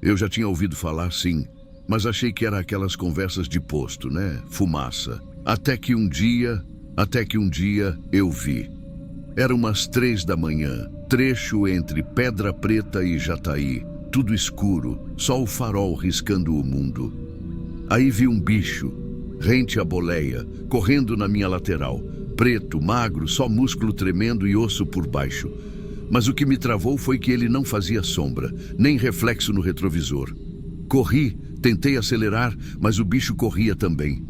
Eu já tinha ouvido falar, sim, mas achei que era aquelas conversas de posto, né? Fumaça. Até que um dia eu vi. Era umas 3 da manhã, trecho entre Pedra Preta e Jataí, tudo escuro, só o farol riscando o mundo. Aí vi um bicho, rente à boleia, correndo na minha lateral, preto, magro, só músculo tremendo e osso por baixo. Mas o que me travou foi que ele não fazia sombra, nem reflexo no retrovisor. Corri, tentei acelerar, mas o bicho corria também,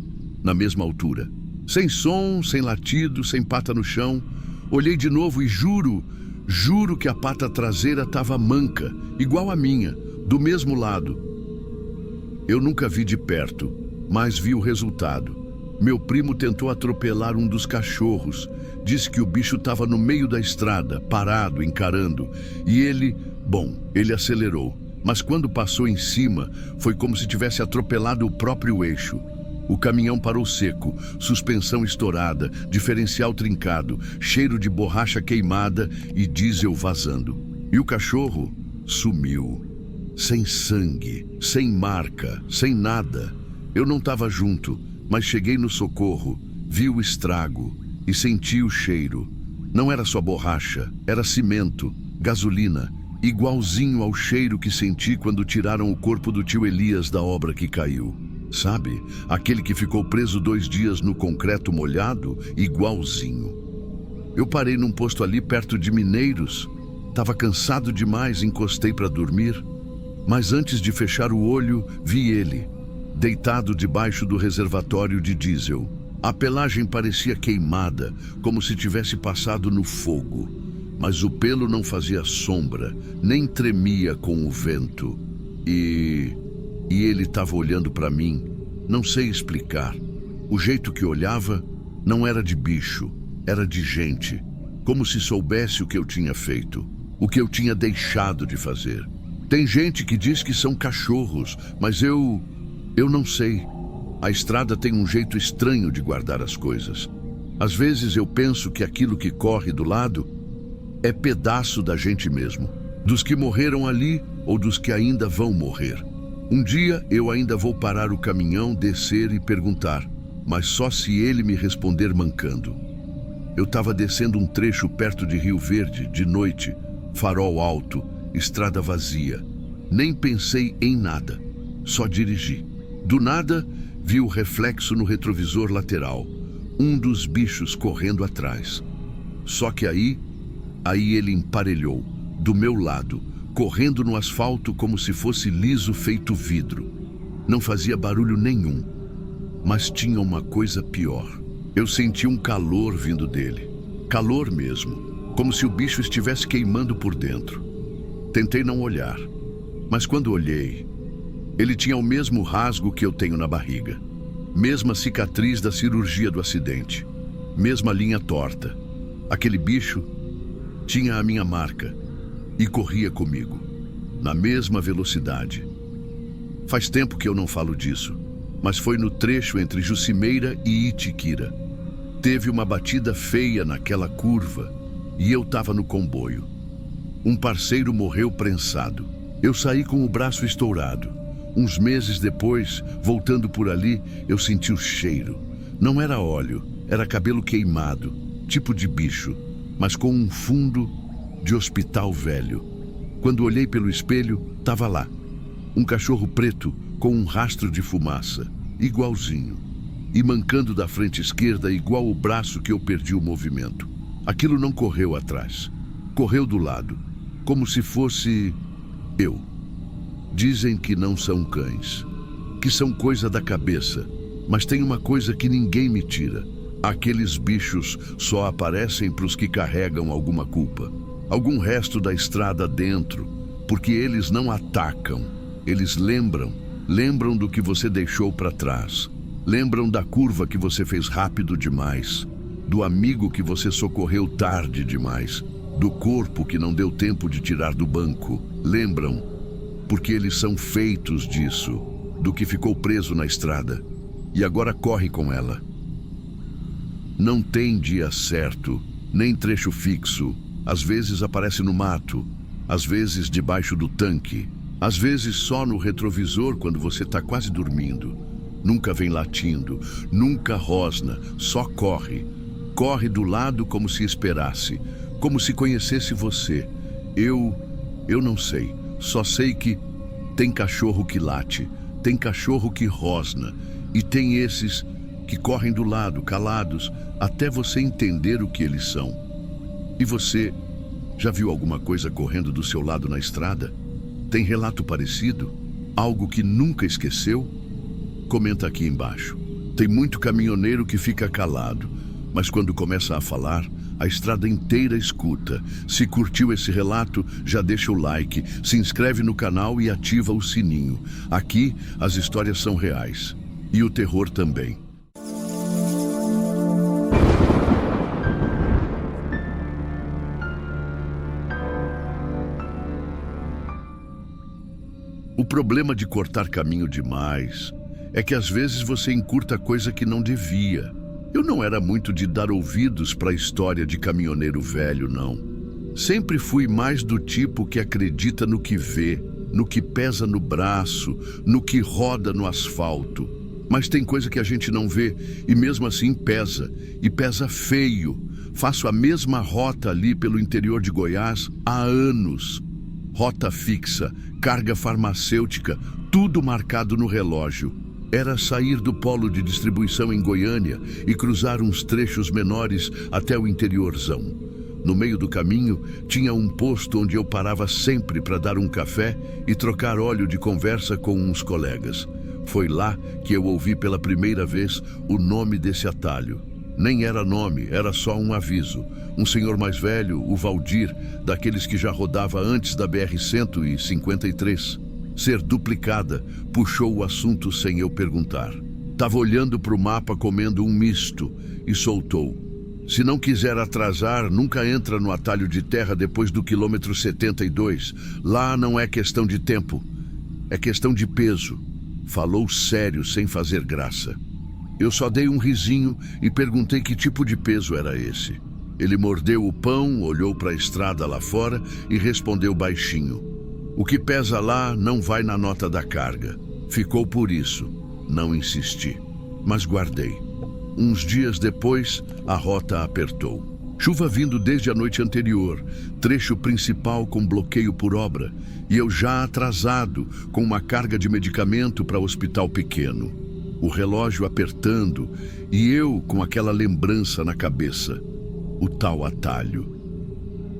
na mesma altura. Sem som, sem latido, sem pata no chão. Olhei de novo e juro que a pata traseira estava manca, igual a minha, do mesmo lado. Eu nunca vi de perto, mas vi o resultado. Meu primo tentou atropelar um dos cachorros. Disse que o bicho estava no meio da estrada, parado, encarando. E ele acelerou. Mas quando passou em cima, foi como se tivesse atropelado o próprio eixo. O caminhão parou seco, suspensão estourada, diferencial trincado, cheiro de borracha queimada e diesel vazando. E o cachorro sumiu. Sem sangue, sem marca, sem nada. Eu não estava junto, mas cheguei no socorro, vi o estrago e senti o cheiro. Não era só borracha, era cimento, gasolina, igualzinho ao cheiro que senti quando tiraram o corpo do tio Elias da obra que caiu. Sabe, aquele que ficou preso 2 dias no concreto molhado, igualzinho. Eu parei num posto ali perto de Mineiros. Tava cansado demais, encostei para dormir. Mas antes de fechar o olho, vi ele, deitado debaixo do reservatório de diesel. A pelagem parecia queimada, como se tivesse passado no fogo. Mas o pelo não fazia sombra, nem tremia com o vento. E ele estava olhando para mim, não sei explicar. O jeito que olhava não era de bicho, era de gente. Como se soubesse o que eu tinha feito, o que eu tinha deixado de fazer. Tem gente que diz que são cachorros, mas eu não sei. A estrada tem um jeito estranho de guardar as coisas. Às vezes eu penso que aquilo que corre do lado é pedaço da gente mesmo, dos que morreram ali ou dos que ainda vão morrer. Um dia eu ainda vou parar o caminhão, descer e perguntar, mas só se ele me responder mancando. Eu estava descendo um trecho perto de Rio Verde, de noite, farol alto, estrada vazia. Nem pensei em nada, só dirigi. Do nada, vi o reflexo no retrovisor lateral, um dos bichos correndo atrás. Só que aí ele emparelhou, do meu lado, correndo no asfalto como se fosse liso feito vidro. Não fazia barulho nenhum, mas tinha uma coisa pior. Eu senti um calor vindo dele, calor mesmo, como se o bicho estivesse queimando por dentro. Tentei não olhar, mas quando olhei, ele tinha o mesmo rasgo que eu tenho na barriga, mesma cicatriz da cirurgia do acidente, mesma linha torta. Aquele bicho tinha a minha marca e corria comigo, na mesma velocidade. Faz tempo que eu não falo disso, mas foi no trecho entre Jucimeira e Itiquira. Teve uma batida feia naquela curva e eu estava no comboio. Um parceiro morreu prensado. Eu saí com o braço estourado. Uns meses depois, voltando por ali, eu senti o cheiro. Não era óleo, era cabelo queimado, tipo de bicho, mas com um fundo de hospital velho. Quando olhei pelo espelho, estava lá. Um cachorro preto com um rastro de fumaça, igualzinho. E mancando da frente esquerda, igual o braço que eu perdi o movimento. Aquilo não correu atrás. Correu do lado, como se fosse eu. Dizem que não são cães, que são coisa da cabeça, mas tem uma coisa que ninguém me tira. Aqueles bichos só aparecem para os que carregam alguma culpa, algum resto da estrada dentro, porque eles não atacam, eles lembram do que você deixou para trás, lembram da curva que você fez rápido demais, do amigo que você socorreu tarde demais, do corpo que não deu tempo de tirar do banco. Lembram, porque eles são feitos disso, do que ficou preso na estrada e agora corre com ela. Não tem dia certo, nem trecho fixo. Às vezes aparece no mato, às vezes debaixo do tanque, Às vezes só no retrovisor quando você está quase dormindo. Nunca vem latindo, nunca rosna, só corre. Corre do lado como se esperasse, como se conhecesse você. Eu não sei, só sei que tem cachorro que late, tem cachorro que rosna, e tem esses que correm do lado, calados, até você entender o que eles são. E você já viu alguma coisa correndo do seu lado na estrada? Tem relato parecido? Algo que nunca esqueceu? Comenta aqui embaixo. Tem muito caminhoneiro que fica calado, mas quando começa a falar, a estrada inteira escuta. Se curtiu esse relato, já deixa o like, se inscreve no canal e ativa o sininho. Aqui, as histórias são reais. E o terror também. O problema de cortar caminho demais é que às vezes você encurta coisa que não devia. Eu não era muito de dar ouvidos para a história de caminhoneiro velho, não. Sempre fui mais do tipo que acredita no que vê, no que pesa no braço, no que roda no asfalto. Mas tem coisa que a gente não vê e mesmo assim pesa, e pesa feio. Faço a mesma rota ali pelo interior de Goiás há anos. Rota fixa, carga farmacêutica, tudo marcado no relógio. Era sair do polo de distribuição em Goiânia e cruzar uns trechos menores até o interiorzão. No meio do caminho, tinha um posto onde eu parava sempre para dar um café e trocar óleo de conversa com uns colegas. Foi lá que eu ouvi pela primeira vez o nome desse atalho. Nem era nome, era só um aviso. Um senhor mais velho, o Valdir, daqueles que já rodava antes da BR-153, ser duplicada, puxou o assunto sem eu perguntar. Tava olhando para o mapa comendo um misto e soltou. Se não quiser atrasar, nunca entra no atalho de terra depois do quilômetro 72. Lá não é questão de tempo, é questão de peso. Falou sério, sem fazer graça. Eu só dei um risinho e perguntei que tipo de peso era esse. Ele mordeu o pão, olhou para a estrada lá fora e respondeu baixinho. O que pesa lá não vai na nota da carga. Ficou por isso. Não insisti, mas guardei. Uns dias depois, a rota apertou. Chuva vindo desde a noite anterior, trecho principal com bloqueio por obra, e eu já atrasado, com uma carga de medicamento para hospital pequeno. O relógio apertando e eu com aquela lembrança na cabeça. O tal atalho.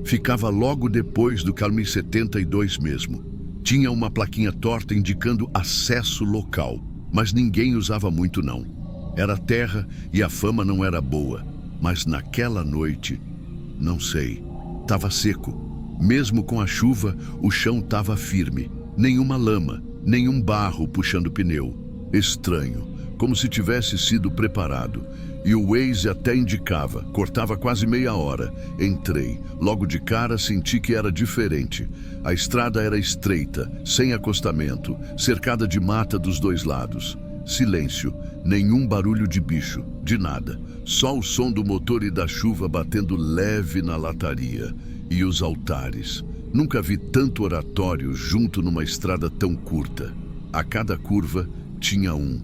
Ficava logo depois do Calmi 72 mesmo. Tinha uma plaquinha torta indicando acesso local, mas ninguém usava muito não. Era terra e a fama não era boa, mas naquela noite, não sei, estava seco. Mesmo com a chuva, o chão estava firme. Nenhuma lama, nenhum barro puxando pneu. Estranho, como se tivesse sido preparado. E o Waze até indicava, cortava quase meia hora. Entrei, logo de cara senti que era diferente. A estrada era estreita, sem acostamento, cercada de mata dos dois lados. Silêncio, nenhum barulho de bicho, de nada. Só o som do motor e da chuva batendo leve na lataria. E os altares. Nunca vi tanto oratório junto numa estrada tão curta. A cada curva tinha um.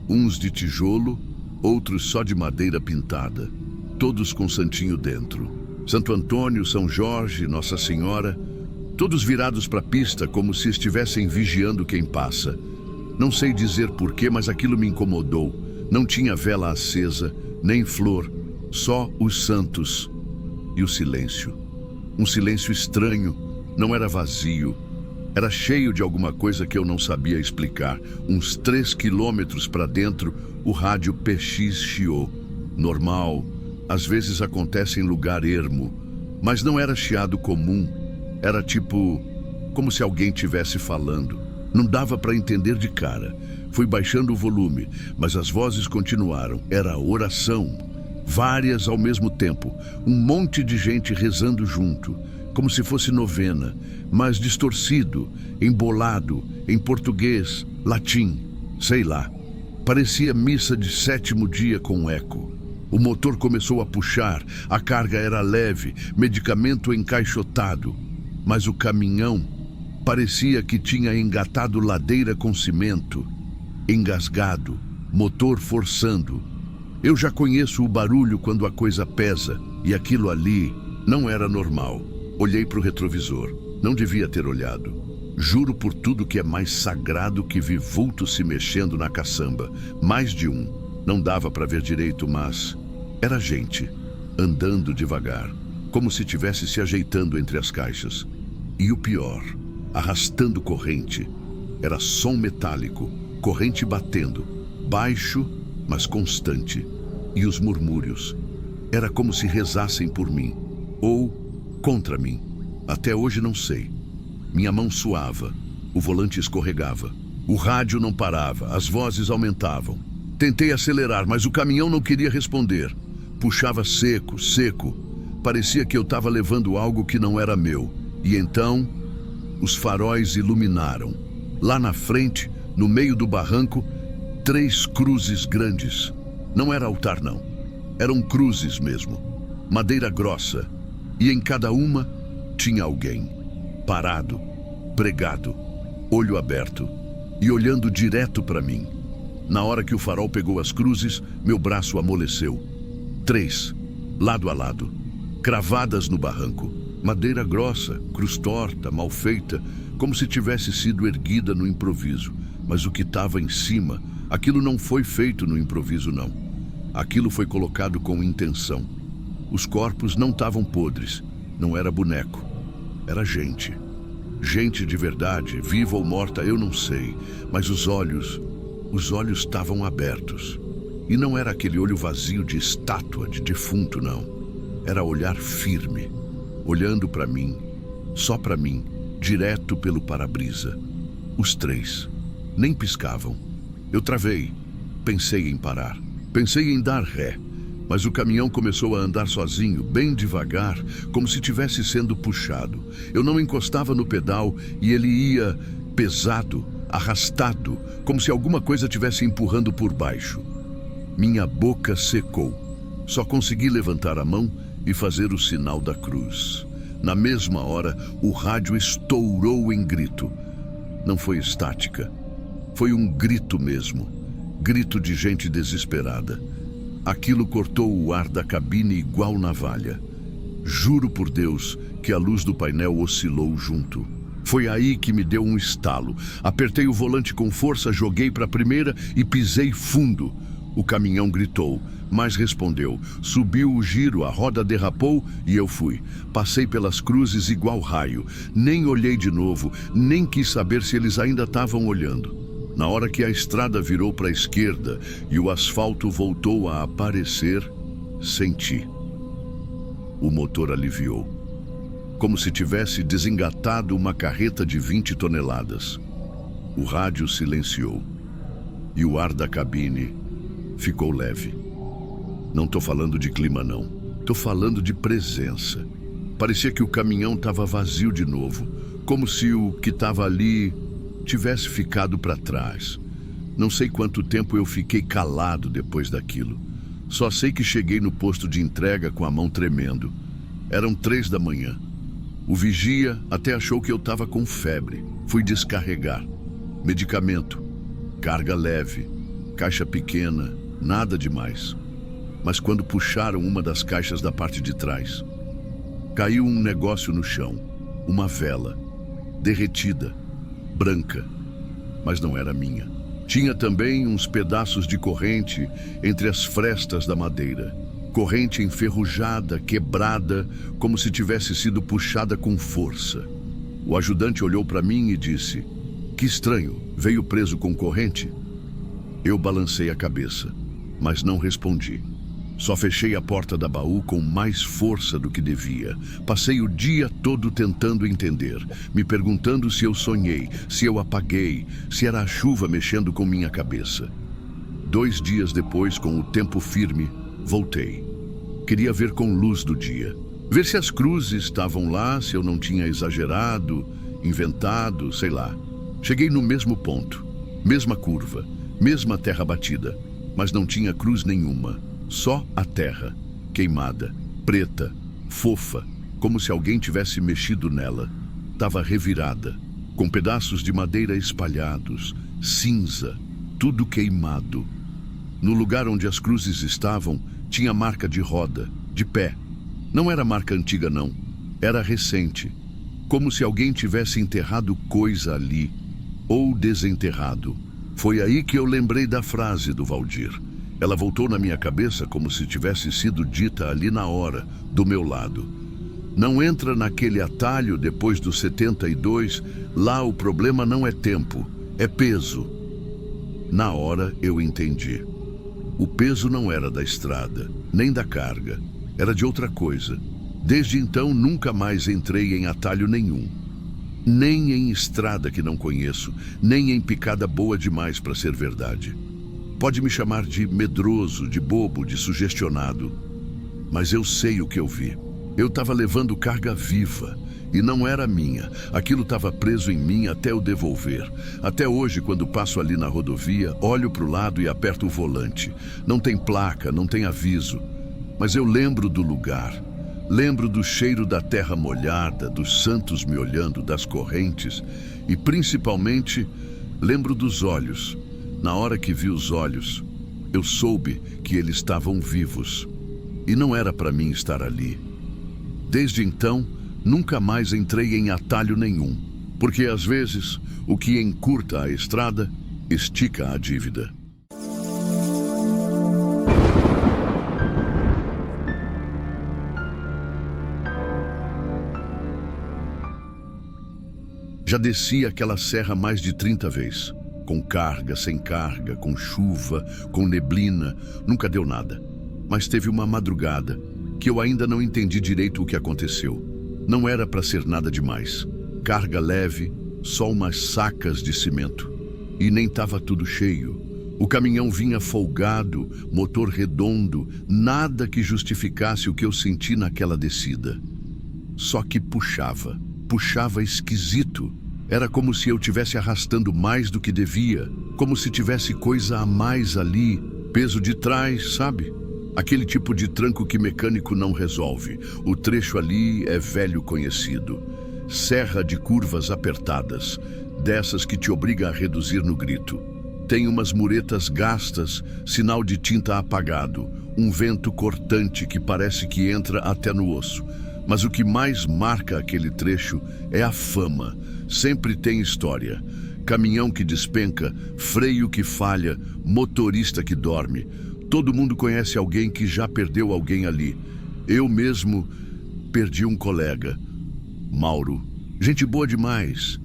Uns de tijolo, outros só de madeira pintada, todos com santinho dentro. Santo Antônio, São Jorge, Nossa Senhora, todos virados para a pista como se estivessem vigiando quem passa. Não sei dizer porquê, mas aquilo me incomodou. Não tinha vela acesa, nem flor, só os santos e o silêncio. Um silêncio estranho, não era vazio. Era cheio de alguma coisa que eu não sabia explicar. Uns 3 quilômetros para dentro, o rádio PX chiou. Normal, às vezes acontece em lugar ermo, mas não era chiado comum. Era tipo, como se alguém estivesse falando. Não dava para entender de cara. Fui baixando o volume, mas as vozes continuaram. Era oração. Várias ao mesmo tempo. Um monte de gente rezando junto. Como se fosse novena, mas distorcido, embolado, em português, latim, sei lá. Parecia missa de 7º dia com eco. O motor começou a puxar, a carga era leve, medicamento encaixotado. Mas o caminhão Parecia que tinha engatado ladeira com cimento, engasgado, motor forçando. Eu já conheço o barulho quando a coisa pesa, e aquilo ali não era normal. Olhei para o retrovisor. Não devia ter olhado. Juro por tudo que é mais sagrado que vi vultos se mexendo na caçamba. Mais de um. Não dava para ver direito, mas era gente, andando devagar, como se estivesse se ajeitando entre as caixas. E o pior, arrastando corrente. Era som metálico, corrente batendo, baixo, mas constante. E os murmúrios. Era como se rezassem por mim, ou contra mim. Até hoje não sei. Minha mão suava, o volante escorregava. O rádio não parava, as vozes aumentavam. Tentei acelerar, mas o caminhão não queria responder. Puxava seco, seco. Parecia que eu estava levando algo que não era meu. E então, os faróis iluminaram. Lá na frente, no meio do barranco, 3 cruzes grandes. Não era altar, não. Eram cruzes mesmo. Madeira grossa. E em cada uma tinha alguém. Parado, pregado, olho aberto e olhando direto para mim. Na hora que o farol pegou as cruzes, meu braço amoleceu. 3, lado a lado, cravadas no barranco. Madeira grossa, cruz torta, mal feita, como se tivesse sido erguida no improviso. Mas o que estava em cima, aquilo não foi feito no improviso, não. Aquilo foi colocado com intenção. Os corpos não estavam podres, não era boneco. Era gente. Gente de verdade, viva ou morta, eu não sei. Mas os olhos estavam abertos. E não era aquele olho vazio de estátua, de defunto, não. Era olhar firme, olhando para mim, só para mim, direto pelo para-brisa. Os 3 nem piscavam. Eu travei, pensei em parar, pensei em dar ré. Mas o caminhão começou a andar sozinho, bem devagar, como se estivesse sendo puxado. Eu não encostava no pedal e ele ia pesado, arrastado, como se alguma coisa estivesse empurrando por baixo. Minha boca secou. Só consegui levantar a mão e fazer o sinal da cruz. Na mesma hora, o rádio estourou em grito. Não foi estática. Foi um grito mesmo. Grito de gente desesperada. Aquilo cortou o ar da cabine igual navalha. Juro por Deus que a luz do painel oscilou junto. Foi aí que me deu um estalo. Apertei o volante com força, joguei para a primeira e pisei fundo. O caminhão gritou, mas respondeu. Subiu o giro, a roda derrapou e eu fui. Passei pelas cruzes igual raio. Nem olhei de novo, nem quis saber se eles ainda estavam olhando. Na hora que a estrada virou para a esquerda e o asfalto voltou a aparecer, senti. O motor aliviou, como se tivesse desengatado uma carreta de 20 toneladas. O rádio silenciou e o ar da cabine ficou leve. Não estou falando de clima, não. Estou falando de presença. Parecia que o caminhão estava vazio de novo, como se o que estava ali tivesse ficado para trás. Não sei quanto tempo eu fiquei calado depois daquilo. Só sei que cheguei no posto de entrega com a mão tremendo. Eram 3 da manhã. O vigia até achou que eu estava com febre. Fui descarregar. Medicamento, carga leve, caixa pequena, nada demais. Mas quando puxaram uma das caixas da parte de trás, caiu um negócio no chão, uma vela, derretida, branca, mas não era minha. Tinha também uns pedaços de corrente entre as frestas da madeira. Corrente enferrujada, quebrada, como se tivesse sido puxada com força. O ajudante olhou para mim e disse: "Que estranho, veio preso com corrente?" Eu balancei a cabeça, mas não respondi. Só fechei a porta da baú com mais força do que devia. Passei o dia todo tentando entender, me perguntando se eu sonhei, se eu apaguei, se era a chuva mexendo com minha cabeça. 2 dias depois, com o tempo firme, voltei. Queria ver com luz do dia. Ver se as cruzes estavam lá, se eu não tinha exagerado, inventado, sei lá. Cheguei no mesmo ponto, mesma curva, mesma terra batida, mas não tinha cruz nenhuma. Só a terra, queimada, preta, fofa, como se alguém tivesse mexido nela. Estava revirada, com pedaços de madeira espalhados, cinza, tudo queimado. No lugar onde as cruzes estavam, tinha marca de roda, de pé. Não era marca antiga, não. Era recente. Como se alguém tivesse enterrado coisa ali, ou desenterrado. Foi aí que eu lembrei da frase do Valdir. Ela voltou na minha cabeça como se tivesse sido dita ali na hora, do meu lado. Não entra naquele atalho depois dos 72, lá o problema não é tempo, é peso. Na hora eu entendi. O peso não era da estrada, nem da carga, era de outra coisa. Desde então nunca mais entrei em atalho nenhum. Nem em estrada que não conheço, nem em picada boa demais para ser verdade. Pode me chamar de medroso, de bobo, de sugestionado. Mas eu sei o que eu vi. Eu estava levando carga viva. E não era minha. Aquilo estava preso em mim até eu devolver. Até hoje, quando passo ali na rodovia, olho para o lado e aperto o volante. Não tem placa, não tem aviso. Mas eu lembro do lugar. Lembro do cheiro da terra molhada, dos santos me olhando, das correntes. E, principalmente, lembro dos olhos. Na hora que vi os olhos, eu soube que eles estavam vivos. E não era para mim estar ali. Desde então, nunca mais entrei em atalho nenhum, porque às vezes o que encurta a estrada estica a dívida. Já desci aquela serra mais de 30 vezes, com carga, sem carga, com chuva, com neblina, nunca deu nada. Mas teve uma madrugada que eu ainda não entendi direito o que aconteceu. Não era para ser nada demais. Carga leve, só umas sacas de cimento. E nem estava tudo cheio. O caminhão vinha folgado, motor redondo, nada que justificasse o que eu senti naquela descida. Só que puxava esquisito. Era como se eu tivesse arrastando mais do que devia, como se tivesse coisa a mais ali, peso de trás, sabe? Aquele tipo de tranco que mecânico não resolve. O trecho ali é velho conhecido. Serra de curvas apertadas, dessas que te obriga a reduzir no grito. Tem umas muretas gastas, sinal de tinta apagado, um vento cortante que parece que entra até no osso. Mas o que mais marca aquele trecho é a fama. Sempre tem história. Caminhão que despenca, freio que falha, motorista que dorme. Todo mundo conhece alguém que já perdeu alguém ali. Eu mesmo perdi um colega, Mauro. Gente boa demais.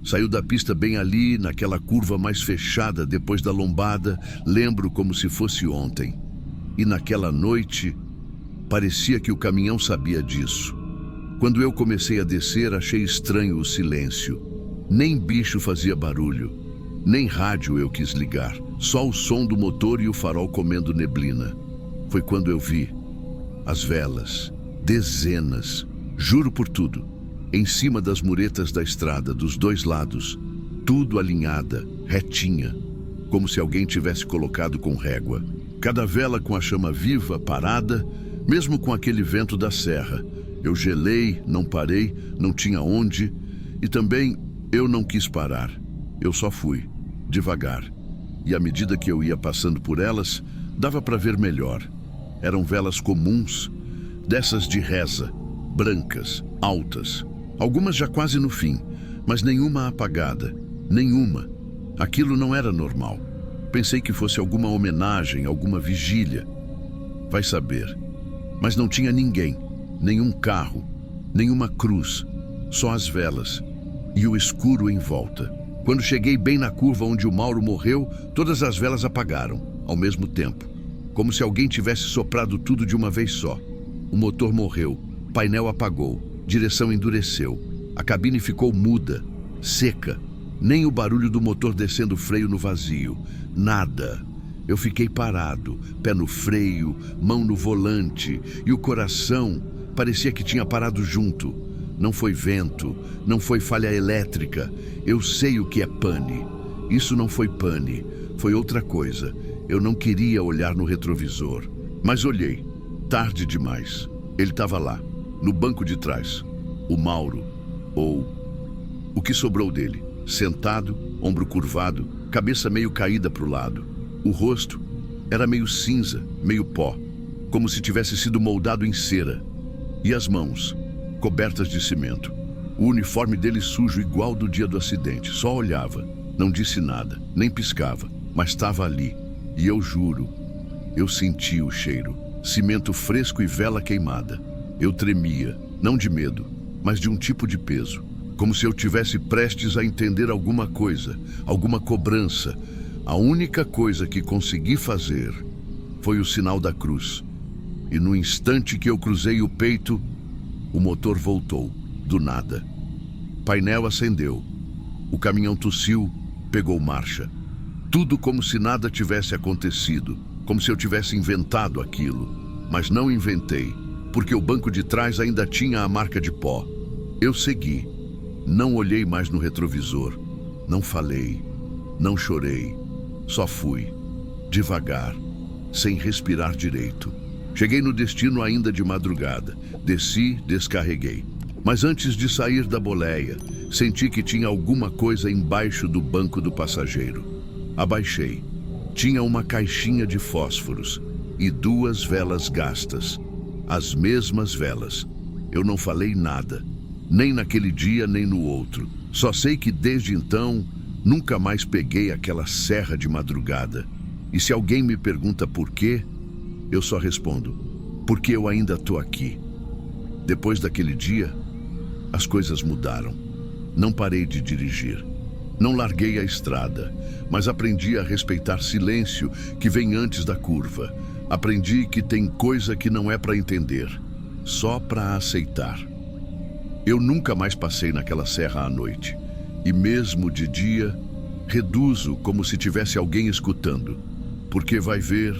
Saiu da pista bem ali, naquela curva mais fechada depois da lombada. Lembro como se fosse ontem. E naquela noite, parecia que o caminhão sabia disso. Quando eu comecei a descer, achei estranho o silêncio. Nem bicho fazia barulho. Nem rádio eu quis ligar, só o som do motor e o farol comendo neblina. Foi quando eu vi as velas, dezenas, juro por tudo, em cima das muretas da estrada, dos dois lados, tudo alinhada, retinha, como se alguém tivesse colocado com régua. Cada vela com a chama viva, parada, mesmo com aquele vento da serra. Eu gelei, não parei, não tinha onde, e também eu não quis parar. Eu só fui, devagar. E à medida que eu ia passando por elas, dava para ver melhor. Eram velas comuns, dessas de reza, brancas, altas. Algumas já quase no fim, mas nenhuma apagada. Nenhuma. Aquilo não era normal. Pensei que fosse alguma homenagem, alguma vigília. Vai saber. Mas não tinha ninguém, nenhum carro, nenhuma cruz, só as velas e o escuro em volta. Quando cheguei bem na curva onde o Mauro morreu, todas as velas apagaram, ao mesmo tempo, como se alguém tivesse soprado tudo de uma vez só. O motor morreu, painel apagou, direção endureceu, a cabine ficou muda, seca, nem o barulho do motor descendo o freio no vazio, nada. Eu fiquei parado, pé no freio, mão no volante, e o coração parecia que tinha parado junto. Não foi vento, não foi falha elétrica. Eu sei o que é pane. Isso não foi pane, foi outra coisa. Eu não queria olhar no retrovisor, mas olhei. Tarde demais. Ele estava lá, no banco de trás. O Mauro, ou O que sobrou dele? Sentado, ombro curvado, cabeça meio caída para o lado. O rosto era meio cinza, meio pó, como se tivesse sido moldado em cera. E as mãos, cobertas de cimento. O uniforme dele sujo igual do dia do acidente. Só olhava, não disse nada, nem piscava, mas estava ali. E eu juro, eu senti o cheiro. Cimento fresco e vela queimada. Eu tremia, não de medo, mas de um tipo de peso. Como se eu tivesse prestes a entender alguma coisa, alguma cobrança. A única coisa que consegui fazer foi o sinal da cruz. E no instante que eu cruzei o peito, o motor voltou, do nada. O painel acendeu. O caminhão tossiu, pegou marcha. Tudo como se nada tivesse acontecido, como se eu tivesse inventado aquilo. Mas não inventei, porque o banco de trás ainda tinha a marca de pó. Eu segui. Não olhei mais no retrovisor. Não falei. Não chorei. Só fui. Devagar, sem respirar direito. Cheguei no destino ainda de madrugada. Desci, descarreguei. Mas antes de sair da boleia, senti que tinha alguma coisa embaixo do banco do passageiro. Abaixei. Tinha uma caixinha de fósforos e 2 velas gastas. As mesmas velas. Eu não falei nada, nem naquele dia nem no outro. Só sei que desde então, nunca mais peguei aquela serra de madrugada. E se alguém me pergunta por quê, eu só respondo, porque eu ainda tô aqui. Depois daquele dia, as coisas mudaram. Não parei de dirigir. Não larguei a estrada, mas aprendi a respeitar silêncio que vem antes da curva. Aprendi que tem coisa que não é para entender, só para aceitar. Eu nunca mais passei naquela serra à noite. E mesmo de dia, reduzo como se tivesse alguém escutando. Porque vai ver,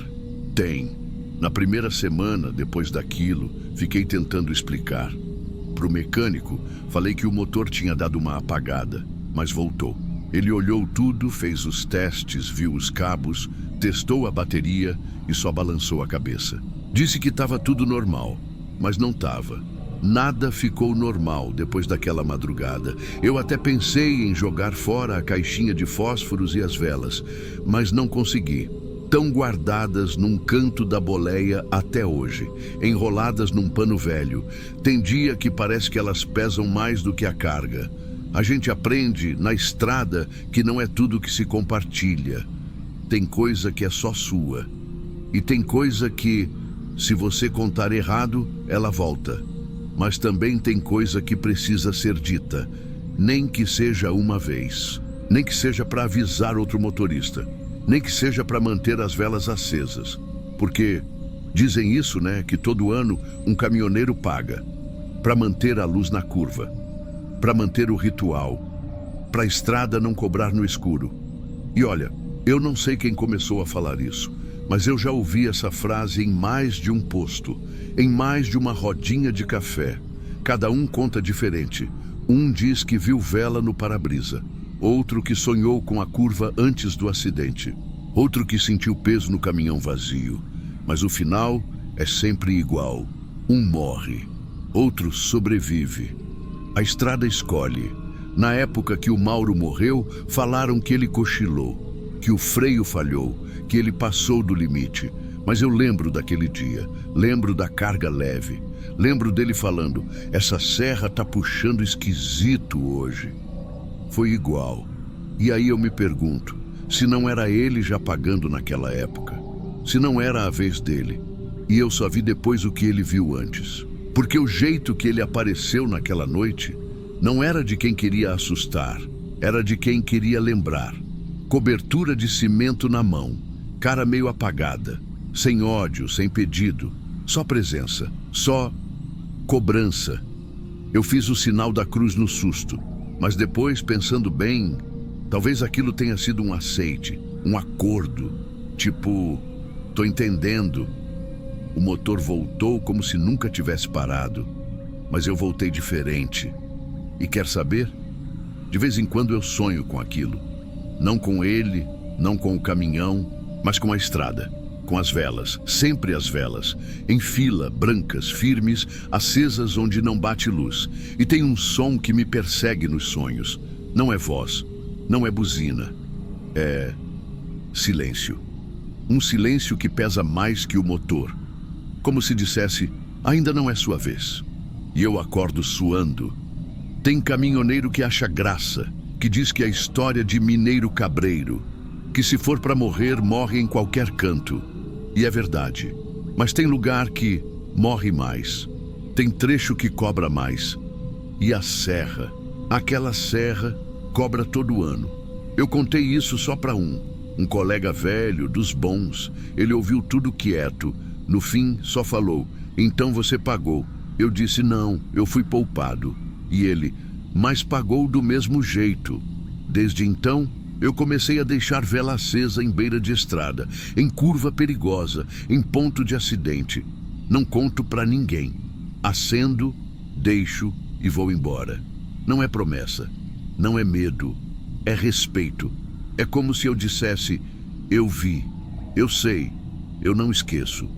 tem. Na primeira semana, depois daquilo, fiquei tentando explicar. Pro mecânico, falei que o motor tinha dado uma apagada, mas voltou. Ele olhou tudo, fez os testes, viu os cabos, testou a bateria e só balançou a cabeça. Disse que estava tudo normal, mas não estava. Nada ficou normal depois daquela madrugada. Eu até pensei em jogar fora a caixinha de fósforos e as velas, mas não consegui. Tão guardadas num canto da boleia até hoje, enroladas num pano velho. Tem dia que parece que elas pesam mais do que a carga. A gente aprende na estrada que não é tudo que se compartilha. Tem coisa que é só sua. E tem coisa que, se você contar errado, ela volta. Mas também tem coisa que precisa ser dita, nem que seja uma vez. Nem que seja para avisar outro motorista. Nem que seja para manter as velas acesas. Porque dizem isso, né? Que todo ano um caminhoneiro paga para manter a luz na curva, para manter o ritual, para a estrada não cobrar no escuro. E olha, eu não sei quem começou a falar isso, mas eu já ouvi essa frase em mais de um posto, em mais de uma rodinha de café. Cada um conta diferente. Um diz que viu vela no para-brisa. Outro que sonhou com a curva antes do acidente. Outro que sentiu peso no caminhão vazio. Mas o final é sempre igual. Um morre, outro sobrevive. A estrada escolhe. Na época que o Mauro morreu, falaram que ele cochilou, que o freio falhou, que ele passou do limite. Mas eu lembro daquele dia, lembro da carga leve. Lembro dele falando, essa serra tá puxando esquisito hoje. Foi igual. E aí eu me pergunto, se não era ele já pagando naquela época, se não era a vez dele, e eu só vi depois o que ele viu antes. Porque o jeito que ele apareceu naquela noite não era de quem queria assustar, era de quem queria lembrar. Cobertura de cimento na mão, cara meio apagada, sem ódio, sem pedido, só presença, só cobrança. Eu fiz o sinal da cruz no susto. Mas depois, pensando bem, talvez aquilo tenha sido um aceite, um acordo. Tipo, tô entendendo. O motor voltou como se nunca tivesse parado. Mas eu voltei diferente. E quer saber? De vez em quando eu sonho com aquilo. Não com ele, não com o caminhão, mas com a estrada. com as velas, sempre as velas, em fila, brancas, firmes, acesas onde não bate luz. E tem um som que me persegue nos sonhos. Não é voz, não é buzina, é silêncio. Um silêncio que pesa mais que o motor. Como se dissesse, ainda não é sua vez. E eu acordo suando. Tem caminhoneiro que acha graça, que diz que é a história de mineiro cabreiro, que se for para morrer, morre em qualquer canto. E é verdade. Mas tem lugar que morre mais. Tem trecho que cobra mais. E a serra, aquela serra, cobra todo ano. Eu contei isso só para um colega velho, dos bons. Ele ouviu tudo quieto. No fim, só falou, então você pagou. Eu disse, não, eu fui poupado. E ele, mas pagou do mesmo jeito. Desde então, eu comecei a deixar vela acesa em beira de estrada, em curva perigosa, em ponto de acidente. Não conto para ninguém. Acendo, deixo e vou embora. Não é promessa, não é medo, é respeito. É como se eu dissesse, eu vi, eu sei, eu não esqueço.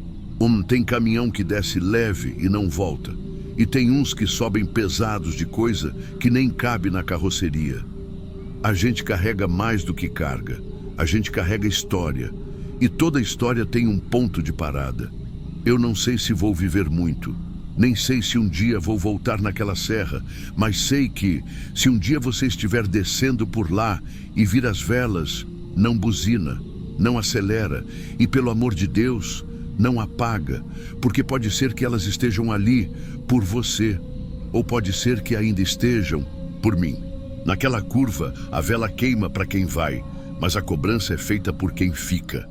Tem caminhão que desce leve e não volta. E tem uns que sobem pesados de coisa que nem cabe na carroceria. A gente carrega mais do que carga. A gente carrega história. E toda história tem um ponto de parada. Eu não sei se vou viver muito. Nem sei se um dia vou voltar naquela serra. Mas sei que, se um dia você estiver descendo por lá e vir as velas, não buzina, não acelera. E pelo amor de Deus, não apaga. Porque pode ser que elas estejam ali por você. Ou pode ser que ainda estejam por mim. Naquela curva, a vela queima para quem vai, mas a cobrança é feita por quem fica.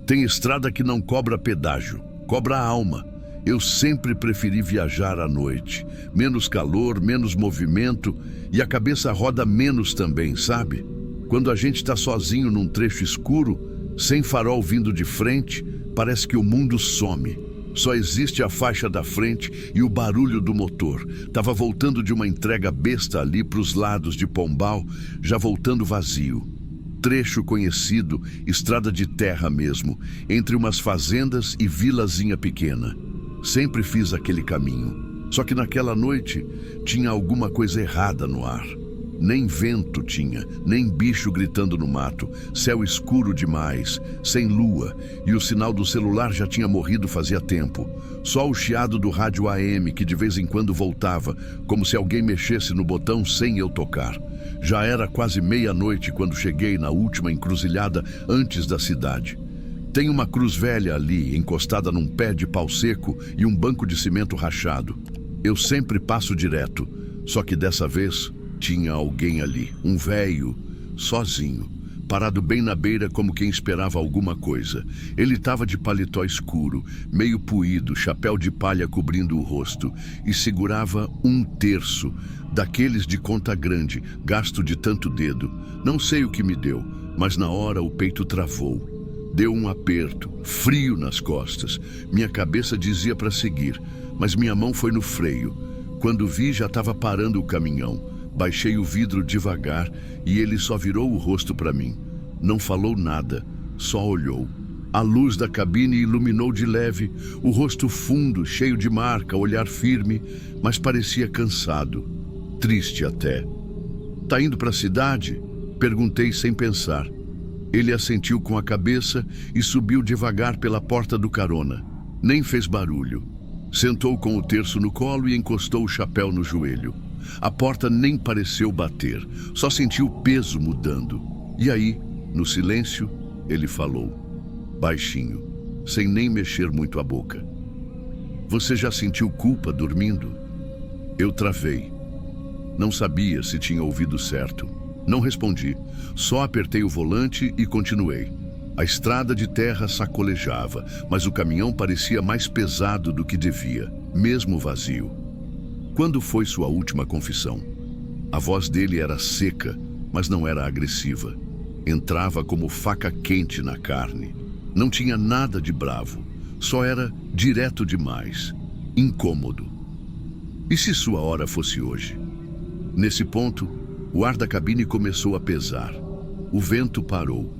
Tem estrada que não cobra pedágio, cobra a alma. Eu sempre preferi viajar à noite. Menos calor, menos movimento e a cabeça roda menos também, sabe? Quando a gente está sozinho num trecho escuro, sem farol vindo de frente, parece que o mundo some. Só existe a faixa da frente e o barulho do motor. Tava voltando de uma entrega besta ali para os lados de Pombal, já voltando vazio. Trecho conhecido, estrada de terra mesmo, entre umas fazendas e vilazinha pequena. Sempre fiz aquele caminho. Só que naquela noite tinha alguma coisa errada no ar. Nem vento tinha, nem bicho gritando no mato, céu escuro demais, sem lua, e o sinal do celular já tinha morrido fazia tempo. Só o chiado do rádio AM que de vez em quando voltava, como se alguém mexesse no botão sem eu tocar. Já era quase meia-noite quando cheguei na última encruzilhada antes da cidade. Tem uma cruz velha ali, encostada num pé de pau seco e um banco de cimento rachado. Eu sempre passo direto, só que dessa vez tinha alguém ali, um velho, sozinho, parado bem na beira como quem esperava alguma coisa. Ele estava de paletó escuro, meio puído, chapéu de palha cobrindo o rosto, e segurava um terço, daqueles de conta grande, gasto de tanto dedo. Não sei o que me deu, mas na hora o peito travou. Deu um aperto, frio nas costas. Minha cabeça dizia para seguir, mas minha mão foi no freio. Quando vi, já estava parando o caminhão. Baixei o vidro devagar e ele só virou o rosto para mim. Não falou nada, só olhou. A luz da cabine iluminou de leve, o rosto fundo, cheio de marca, olhar firme, mas parecia cansado, triste até. Tá indo para a cidade? Perguntei sem pensar. Ele assentiu com a cabeça e subiu devagar pela porta do carona. Nem fez barulho. Sentou com o terço no colo e encostou o chapéu no joelho. A porta nem pareceu bater, só senti o peso mudando. E aí, no silêncio, ele falou, baixinho, sem nem mexer muito a boca. Você já sentiu culpa dormindo? Eu travei. Não sabia se tinha ouvido certo. Não respondi, só apertei o volante e continuei. A estrada de terra sacolejava, mas o caminhão parecia mais pesado do que devia, mesmo vazio. Quando foi sua última confissão? A voz dele era seca, mas não era agressiva. Entrava como faca quente na carne. Não tinha nada de bravo, só era direto demais, incômodo. E se sua hora fosse hoje? Nesse ponto, o ar da cabine começou a pesar. O vento parou.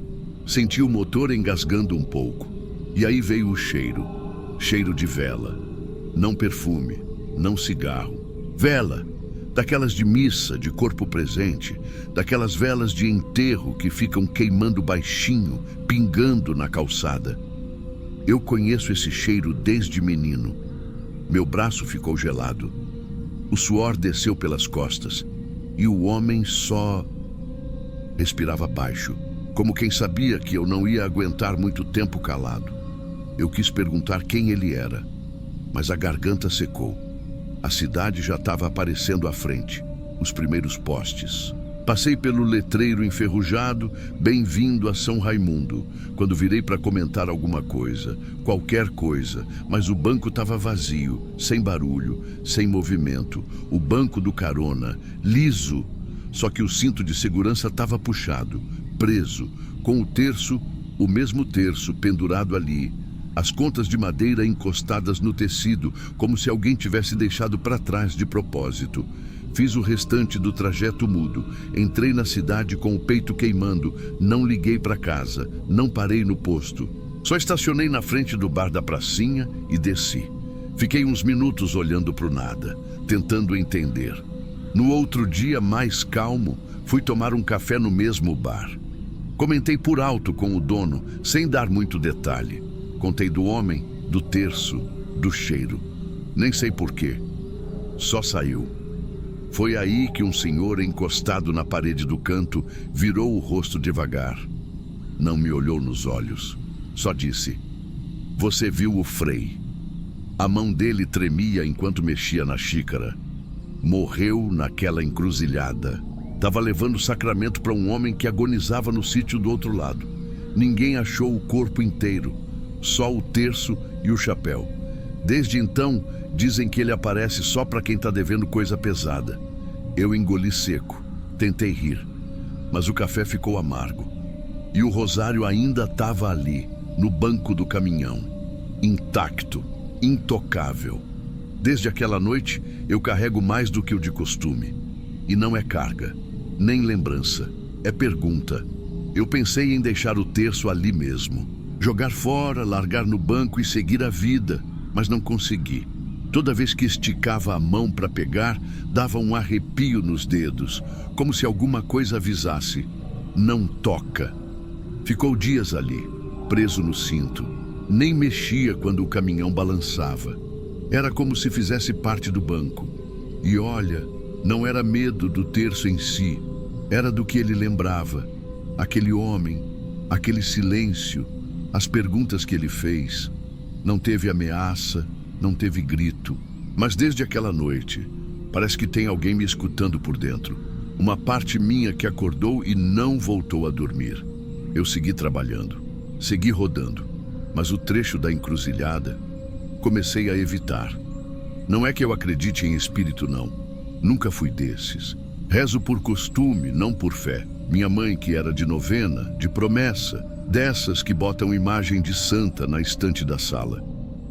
Senti o motor engasgando um pouco. E aí veio o cheiro. Cheiro de vela. Não perfume, não cigarro. Vela. Daquelas de missa, de corpo presente. Daquelas velas de enterro que ficam queimando baixinho, pingando na calçada. Eu conheço esse cheiro desde menino. Meu braço ficou gelado. O suor desceu pelas costas. E o homem só respirava baixo, como quem sabia que eu não ia aguentar muito tempo calado. Eu quis perguntar quem ele era, mas a garganta secou. A cidade já estava aparecendo à frente, os primeiros postes. Passei pelo letreiro enferrujado, bem-vindo a São Raimundo, quando virei para comentar alguma coisa, qualquer coisa, mas o banco estava vazio, sem barulho, sem movimento. O banco do carona, liso, só que o cinto de segurança estava puxado, preso, com o mesmo terço pendurado ali, as contas de madeira encostadas no tecido, como se alguém tivesse deixado para trás de propósito. Fiz o restante do trajeto mudo. Entrei na cidade com o peito queimando. Não liguei para casa. Não parei no posto. Só estacionei na frente do bar da pracinha e desci. Fiquei uns minutos olhando para o nada, tentando entender. No outro dia, mais calmo, fui tomar um café no mesmo bar. Comentei por alto com o dono, sem dar muito detalhe. Contei do homem, do terço, do cheiro. Nem sei porquê. Só saiu. Foi aí que um senhor encostado na parede do canto virou o rosto devagar. Não me olhou nos olhos. Só disse: "Você viu o Frei?" A mão dele tremia enquanto mexia na xícara. Morreu naquela encruzilhada. Estava levando o sacramento para um homem que agonizava no sítio do outro lado. Ninguém achou o corpo inteiro. Só o terço e o chapéu. Desde então, dizem que ele aparece só para quem está devendo coisa pesada. Eu engoli seco. Tentei rir. Mas o café ficou amargo. E o rosário ainda estava ali, no banco do caminhão. Intacto. Intocável. Desde aquela noite, eu carrego mais do que o de costume. E não é carga, nem lembrança. É pergunta. Eu pensei em deixar o terço ali mesmo. Jogar fora, largar no banco e seguir a vida. Mas não consegui. Toda vez que esticava a mão para pegar, dava um arrepio nos dedos, como se alguma coisa avisasse: não toca. Ficou dias ali, preso no cinto. Nem mexia quando o caminhão balançava. Era como se fizesse parte do banco. E olha, não era medo do terço em si, era do que ele lembrava. Aquele homem, aquele silêncio, as perguntas que ele fez. Não teve ameaça, não teve grito. Mas desde aquela noite, parece que tem alguém me escutando por dentro. Uma parte minha que acordou e não voltou a dormir. Eu segui trabalhando, segui rodando. Mas o trecho da encruzilhada, comecei a evitar. Não é que eu acredite em espírito, não. Nunca fui desses. Rezo por costume, não por fé. Minha mãe, que era de novena, de promessa, dessas que botam imagem de santa na estante da sala.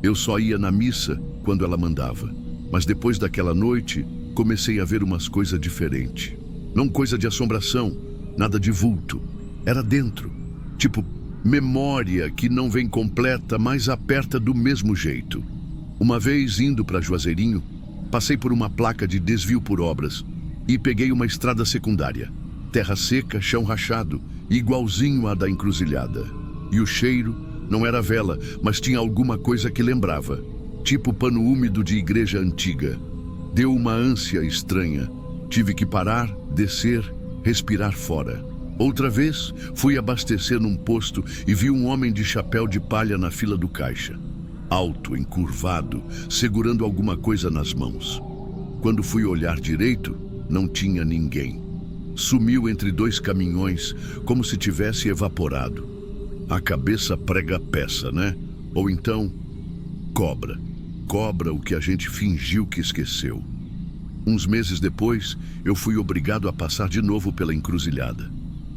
Eu só ia na missa quando ela mandava. Mas depois daquela noite, comecei a ver umas coisas diferentes. Não coisa de assombração, nada de vulto. Era dentro. Tipo, memória que não vem completa, mas aperta do mesmo jeito. Uma vez, indo para Juazeirinho, passei por uma placa de desvio por obras e peguei uma estrada secundária. Terra seca, chão rachado, igualzinho à da encruzilhada. E o cheiro não era vela, mas tinha alguma coisa que lembrava. Tipo pano úmido de igreja antiga. Deu uma ânsia estranha. Tive que parar, descer, respirar fora. Outra vez, fui abastecer num posto e vi um homem de chapéu de palha na fila do caixa. Alto, encurvado, segurando alguma coisa nas mãos. Quando fui olhar direito, não tinha ninguém. Sumiu entre dois caminhões, como se tivesse evaporado. A cabeça prega a peça, né? Ou então, cobra. Cobra o que a gente fingiu que esqueceu. Uns meses depois, eu fui obrigado a passar de novo pela encruzilhada.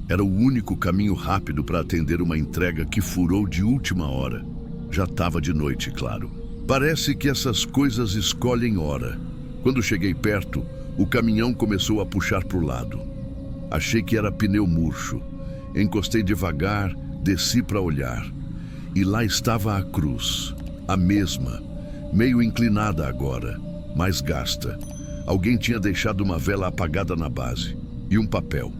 Era o único caminho rápido para atender uma entrega que furou de última hora. Já estava de noite, claro. Parece que essas coisas escolhem hora. Quando cheguei perto, o caminhão começou a puxar para o lado. Achei que era pneu murcho. Encostei devagar, desci para olhar. E lá estava a cruz, a mesma, meio inclinada agora, mais gasta. Alguém tinha deixado uma vela apagada na base. E um papel,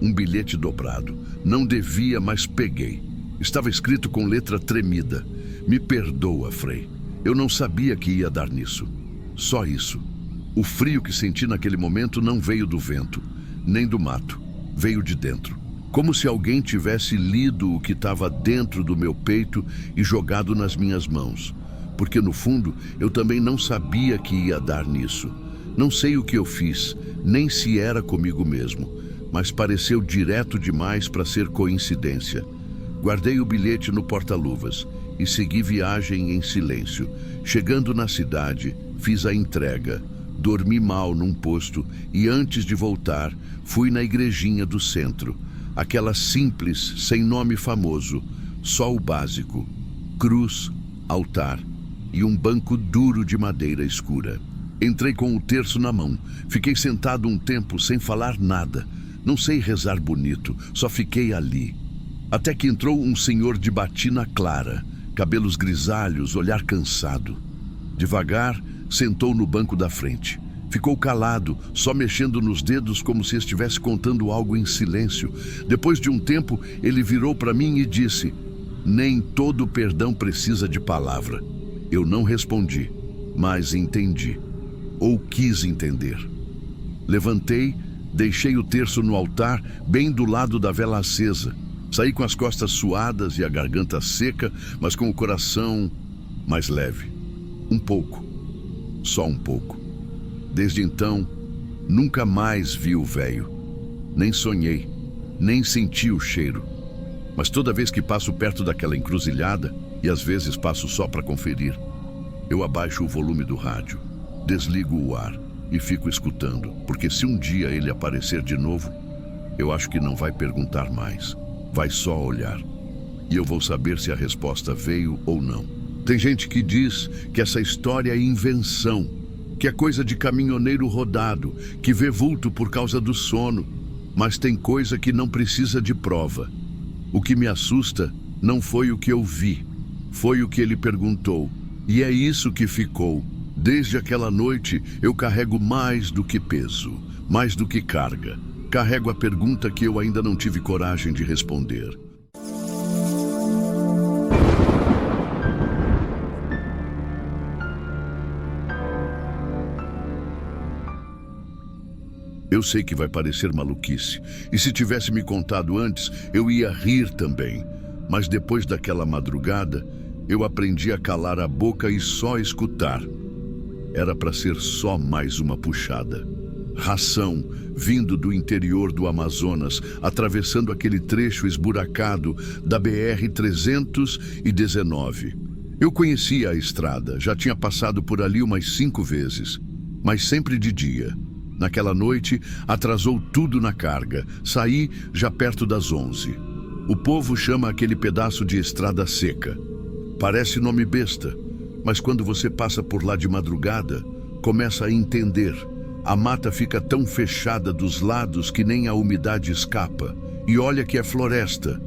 um bilhete dobrado. Não devia, mas peguei. Estava escrito com letra tremida: "Me perdoa, Frei. Eu não sabia que ia dar nisso." Só isso. O frio que senti naquele momento não veio do vento, nem do mato. Veio de dentro. Como se alguém tivesse lido o que estava dentro do meu peito e jogado nas minhas mãos. Porque no fundo, eu também não sabia que ia dar nisso. Não sei o que eu fiz, nem se era comigo mesmo, mas pareceu direto demais para ser coincidência. Guardei o bilhete no porta-luvas e segui viagem em silêncio. Chegando na cidade, fiz a entrega. Dormi mal num posto e antes de voltar, fui na igrejinha do centro. Aquela simples, sem nome famoso, só o básico: cruz, altar e um banco duro de madeira escura. Entrei com o terço na mão. Fiquei sentado um tempo sem falar nada. Não sei rezar bonito, só fiquei ali. Até que entrou um senhor de batina clara, cabelos grisalhos, olhar cansado. Devagar, sentou no banco da frente. Ficou calado, só mexendo nos dedos como se estivesse contando algo em silêncio. Depois de um tempo, ele virou para mim e disse: "Nem todo perdão precisa de palavra." Eu não respondi, mas entendi. Ou quis entender. Levantei, deixei o terço no altar, bem do lado da vela acesa. Saí com as costas suadas e a garganta seca, mas com o coração mais leve. Um pouco. Só um pouco. Desde então, nunca mais vi o velho. Nem sonhei, nem senti o cheiro. Mas toda vez que passo perto daquela encruzilhada, e às vezes passo só para conferir, eu abaixo o volume do rádio. Desligo o ar e fico escutando, porque se um dia ele aparecer de novo, eu acho que não vai perguntar mais, vai só olhar. E eu vou saber se a resposta veio ou não. Tem gente que diz que essa história é invenção, que é coisa de caminhoneiro rodado, que vê vulto por causa do sono, mas tem coisa que não precisa de prova. O que me assusta não foi o que eu vi, foi o que ele perguntou, e é isso que ficou. Desde aquela noite, eu carrego mais do que peso, mais do que carga. Carrego a pergunta que eu ainda não tive coragem de responder. Eu sei que vai parecer maluquice, e se tivesse me contado antes, eu ia rir também. Mas depois daquela madrugada, eu aprendi a calar a boca e só escutar. Era para ser só mais uma puxada. Ração, vindo do interior do Amazonas, atravessando aquele trecho esburacado da BR-319. Eu conhecia a estrada, já tinha passado por ali umas 5 vezes, mas sempre de dia. Naquela noite, atrasou tudo na carga. Saí já perto das 11. O povo chama aquele pedaço de estrada seca. Parece nome besta, mas quando você passa por lá de madrugada, começa a entender. A mata fica tão fechada dos lados que nem a umidade escapa. E olha que é floresta.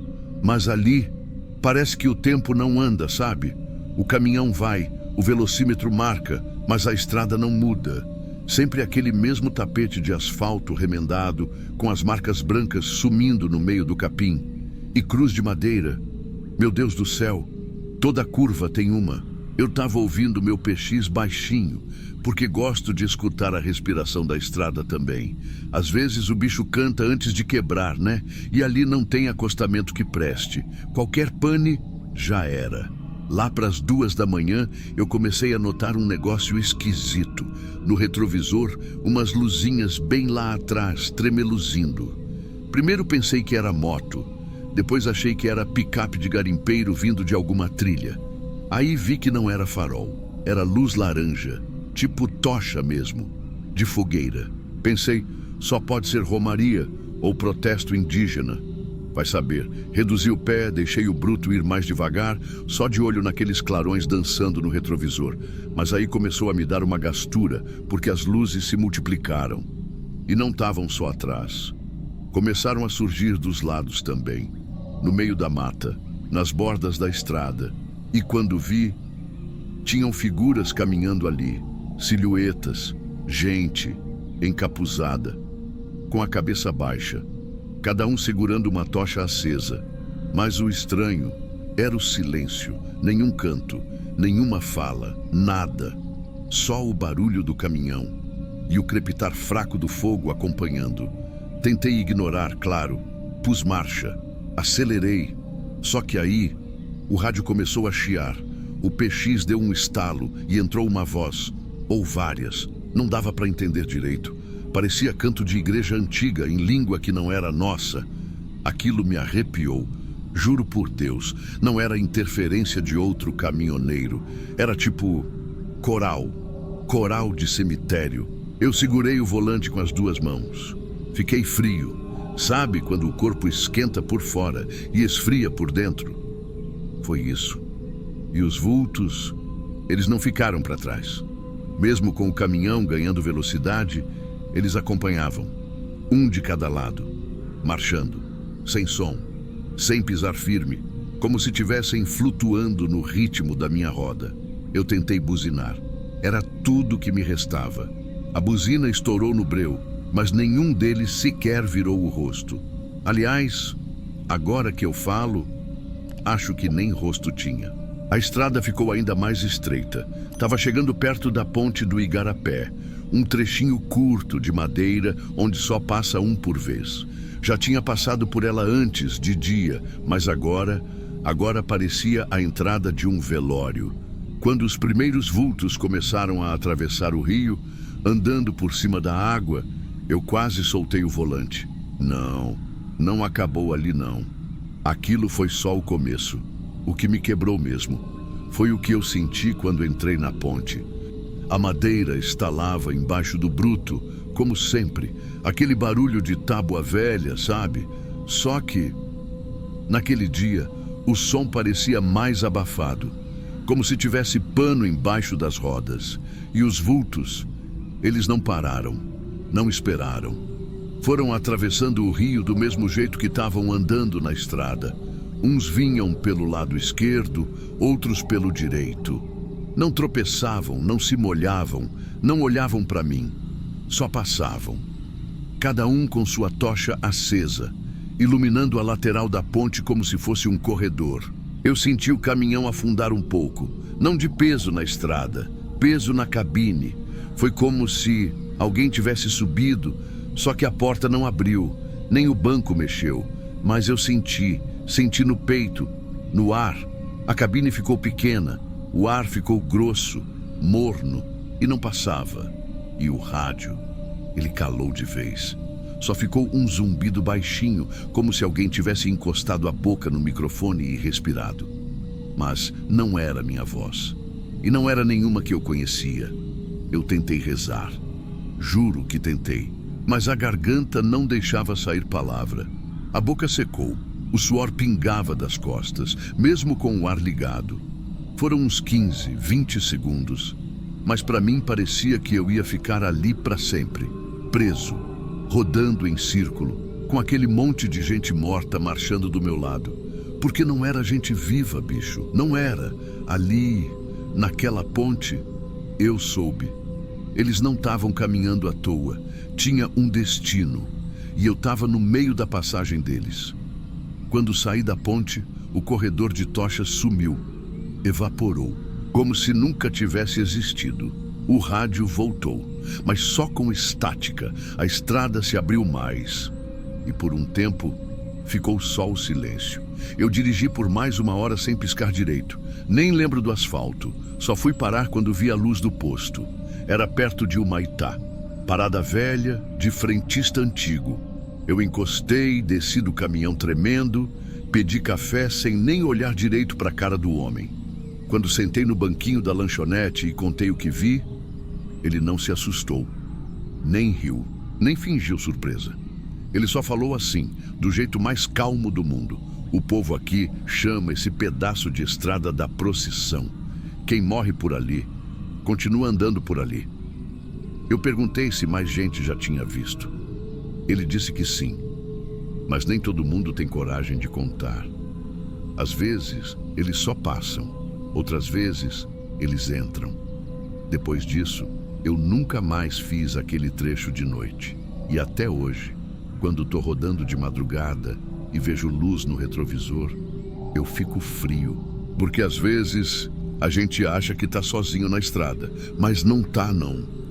Mas ali, parece que o tempo não anda, sabe? O caminhão vai, o velocímetro marca, mas a estrada não muda. Sempre aquele mesmo tapete de asfalto remendado, com as marcas brancas sumindo no meio do capim. E cruz de madeira. Meu Deus do céu, toda curva tem uma. Eu estava ouvindo meu PX baixinho, porque gosto de escutar a respiração da estrada também. Às vezes o bicho canta antes de quebrar, né? E ali não tem acostamento que preste. Qualquer pane, já era. Lá para as 2 da manhã, eu comecei a notar um negócio esquisito. No retrovisor, umas luzinhas bem lá atrás, tremeluzindo. Primeiro pensei que era moto. Depois achei que era picape de garimpeiro vindo de alguma trilha. Aí vi que não era farol, era luz laranja, tipo tocha mesmo, de fogueira. Pensei, só pode ser romaria ou protesto indígena. Vai saber. Reduzi o pé, deixei o bruto ir mais devagar, só de olho naqueles clarões dançando no retrovisor. Mas aí começou a me dar uma gastura, porque as luzes se multiplicaram. E não estavam só atrás. Começaram a surgir dos lados também, no meio da mata, nas bordas da estrada. E quando vi, tinham figuras caminhando ali, silhuetas, gente encapuzada, com a cabeça baixa, cada um segurando uma tocha acesa. Mas o estranho era o silêncio, nenhum canto, nenhuma fala, nada. Só o barulho do caminhão e o crepitar fraco do fogo acompanhando. Tentei ignorar, claro, pus marcha, acelerei. Só que aí, o rádio começou a chiar. O PX deu um estalo e entrou uma voz, ou várias. Não dava para entender direito. Parecia canto de igreja antiga, em língua que não era nossa. Aquilo me arrepiou. Juro por Deus, não era interferência de outro caminhoneiro. Era tipo coral, coral de cemitério. Eu segurei o volante com as duas mãos. Fiquei frio. Sabe quando o corpo esquenta por fora e esfria por dentro? Foi isso. E os vultos, eles não ficaram para trás. Mesmo com o caminhão ganhando velocidade, eles acompanhavam, um de cada lado, marchando, sem som, sem pisar firme, como se tivessem flutuando no ritmo da minha roda. Eu tentei buzinar. Era tudo que me restava. A buzina estourou no breu, mas nenhum deles sequer virou o rosto. Aliás, agora que eu falo, acho que nem rosto tinha. A estrada ficou ainda mais estreita. Estava chegando perto da ponte do Igarapé, um trechinho curto de madeira onde só passa um por vez. Já tinha passado por ela antes, de dia, mas agora parecia a entrada de um velório. Quando os primeiros vultos começaram a atravessar o rio, andando por cima da água, eu quase soltei o volante. Não acabou ali não. Aquilo foi só o começo. O que me quebrou mesmo foi o que eu senti quando entrei na ponte. A madeira estalava embaixo do bruto, como sempre, aquele barulho de tábua velha, sabe? Só que, naquele dia, o som parecia mais abafado, como se tivesse pano embaixo das rodas. E os vultos, eles não pararam, não esperaram. Foram atravessando o rio do mesmo jeito que estavam andando na estrada. Uns vinham pelo lado esquerdo, outros pelo direito. Não tropeçavam, não se molhavam, não olhavam para mim. Só passavam. Cada um com sua tocha acesa, iluminando a lateral da ponte como se fosse um corredor. Eu senti o caminhão afundar um pouco, não de peso na estrada, peso na cabine. Foi como se alguém tivesse subido, só que a porta não abriu, nem o banco mexeu. Mas eu senti no peito, no ar. A cabine ficou pequena, o ar ficou grosso, morno e não passava. E o rádio, ele calou de vez. Só ficou um zumbido baixinho, como se alguém tivesse encostado a boca no microfone e respirado. Mas não era minha voz. E não era nenhuma que eu conhecia. Eu tentei rezar. Juro que tentei. Mas a garganta não deixava sair palavra. A boca secou. O suor pingava das costas, mesmo com o ar ligado. Foram uns 15, 20 segundos. Mas para mim parecia que eu ia ficar ali para sempre. Preso, rodando em círculo, com aquele monte de gente morta marchando do meu lado. Porque não era gente viva, bicho. Não era. Ali, naquela ponte, eu soube. Eles não estavam caminhando à toa. Tinha um destino. E eu estava no meio da passagem deles. Quando saí da ponte, o corredor de tochas sumiu. Evaporou. Como se nunca tivesse existido. O rádio voltou, mas só com estática. A estrada se abriu mais. E por um tempo, ficou só o silêncio. Eu dirigi por mais 1 hora sem piscar direito. Nem lembro do asfalto. Só fui parar quando vi a luz do posto. Era perto de Humaitá. Parada velha, de frentista antigo. Eu encostei, desci do caminhão tremendo, pedi café sem nem olhar direito para a cara do homem. Quando sentei no banquinho da lanchonete e contei o que vi, ele não se assustou, nem riu, nem fingiu surpresa. Ele só falou assim, do jeito mais calmo do mundo. O povo aqui chama esse pedaço de estrada da procissão. Quem morre por ali, continua andando por ali. Eu perguntei se mais gente já tinha visto. Ele disse que sim, mas nem todo mundo tem coragem de contar. Às vezes, eles só passam. Outras vezes, eles entram. Depois disso, eu nunca mais fiz aquele trecho de noite. E até hoje, quando tô rodando de madrugada e vejo luz no retrovisor, eu fico frio. Porque às vezes, a gente acha que tá sozinho na estrada, mas não tá não.